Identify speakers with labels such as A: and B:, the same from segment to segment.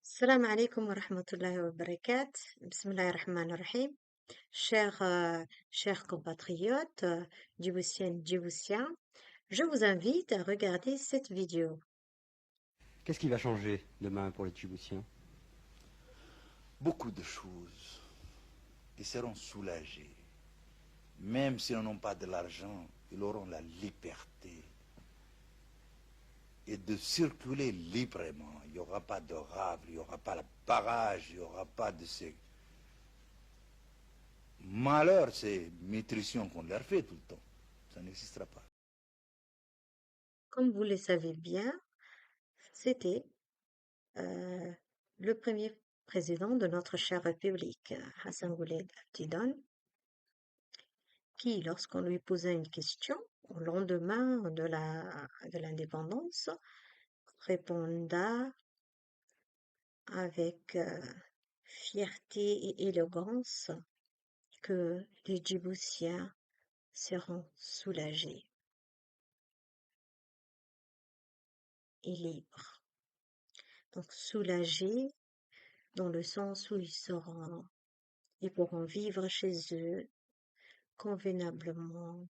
A: Salam alaikum wa rahmatullahi wa barakatuh. Bismillahir Rahmanir Rahim. Chers compatriotes djiboutiennes, djiboutiens, je vous invite à regarder cette vidéo.
B: Qu'est-ce qui va changer demain pour les Djiboutiens?
C: Beaucoup de choses. Ils seront soulagés. Même s'ils n'ont pas de l'argent, ils auront la liberté et de circuler librement. Il n'y aura pas de rave, il n'y aura pas de barrage, il n'y aura pas de ces malheurs, ces maîtrisions qu'on leur fait tout le temps. Ça n'existera pas.
A: Comme vous le savez bien, c'était euh, le premier président de notre chère République, Hassan Ouled Abdidon, qui, lorsqu'on lui posait une question au lendemain de l'indépendance, répondait avec fierté et élégance que les Djiboutiens seront soulagés et libres. Donc soulagés dans le sens où ils pourront vivre chez eux convenablement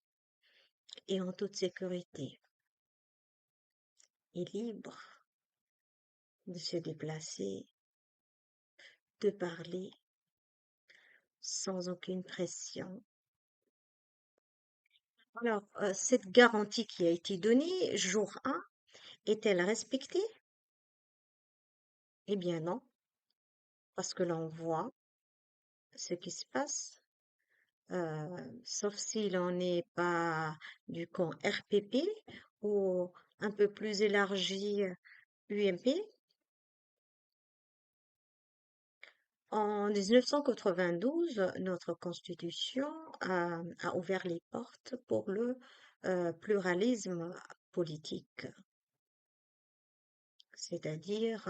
A: et en toute sécurité, et libres de se déplacer, de parler sans aucune pression. Alors, cette garantie qui a été donnée jour 1 est-elle respectée? Eh bien non, parce que l'on voit ce qui se passe, sauf si l'on n'est pas du camp RPP ou un peu plus élargi UMP. En 1992, notre constitution a ouvert les portes pour le pluralisme politique, c'est-à-dire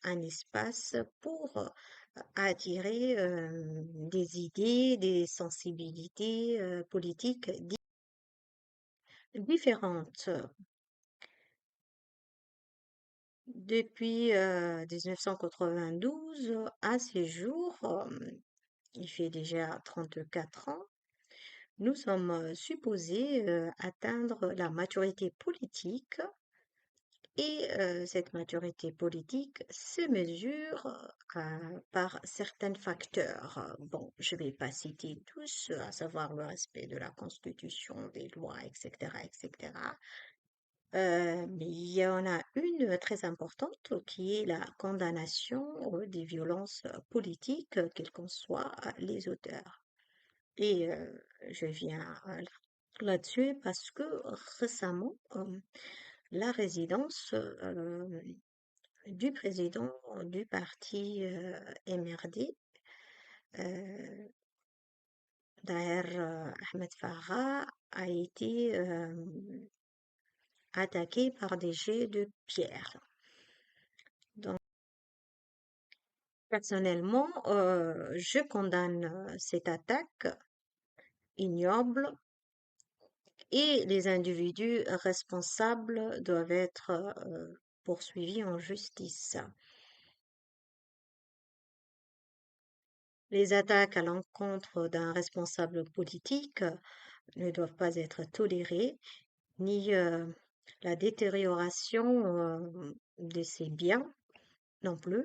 A: un espace pour attirer des idées, des sensibilités politiques différentes. Depuis 1992 à ces jours, il fait déjà 34 ans, nous sommes supposés atteindre la maturité politique et cette maturité politique se mesure par certains facteurs. Bon, je ne vais pas citer tous, à savoir le respect de la Constitution, des lois, etc., etc. Mais il y en a une très importante qui est la condamnation des violences politiques, quels qu'en soient les auteurs. Et je viens là-dessus parce que récemment, la résidence du président du parti MRD, euh, Daher Ahmed Farah, a été attaqué par des jets de pierre. Donc, personnellement, je condamne cette attaque ignoble et les individus responsables doivent être poursuivis en justice. Les attaques à l'encontre d'un responsable politique ne doivent pas être tolérées, ni la détérioration de ses biens non plus.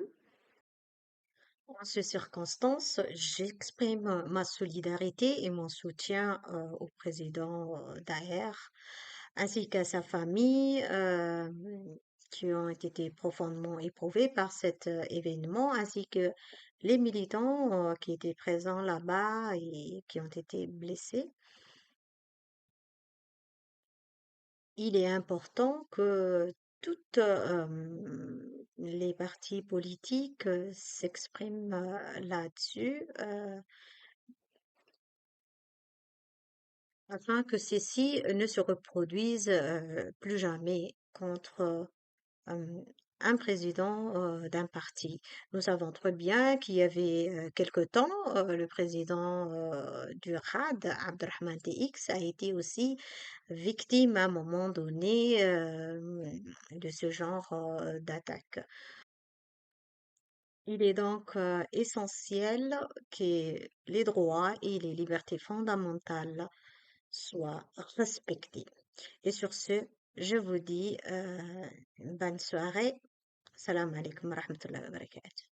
A: En ces circonstances, j'exprime ma solidarité et mon soutien au président Daher ainsi qu'à sa famille qui ont été profondément éprouvés par cet événement, ainsi que les militants qui étaient présents là-bas et qui ont été blessés. Il est important que toutes les partis politiques s'expriment là-dessus afin que ceci ne se reproduise plus jamais contre euh, un président d'un parti. Nous savons très bien qu'il y avait quelque temps, le président du RAD, Abdelrahman TX, a été aussi victime à un moment donné de ce genre d'attaque. Il est donc essentiel que les droits et les libertés fondamentales soient respectés. Et sur ce, je vous dis une bonne soirée. Salam alaikum wa rahmatullahi wa barakatuh.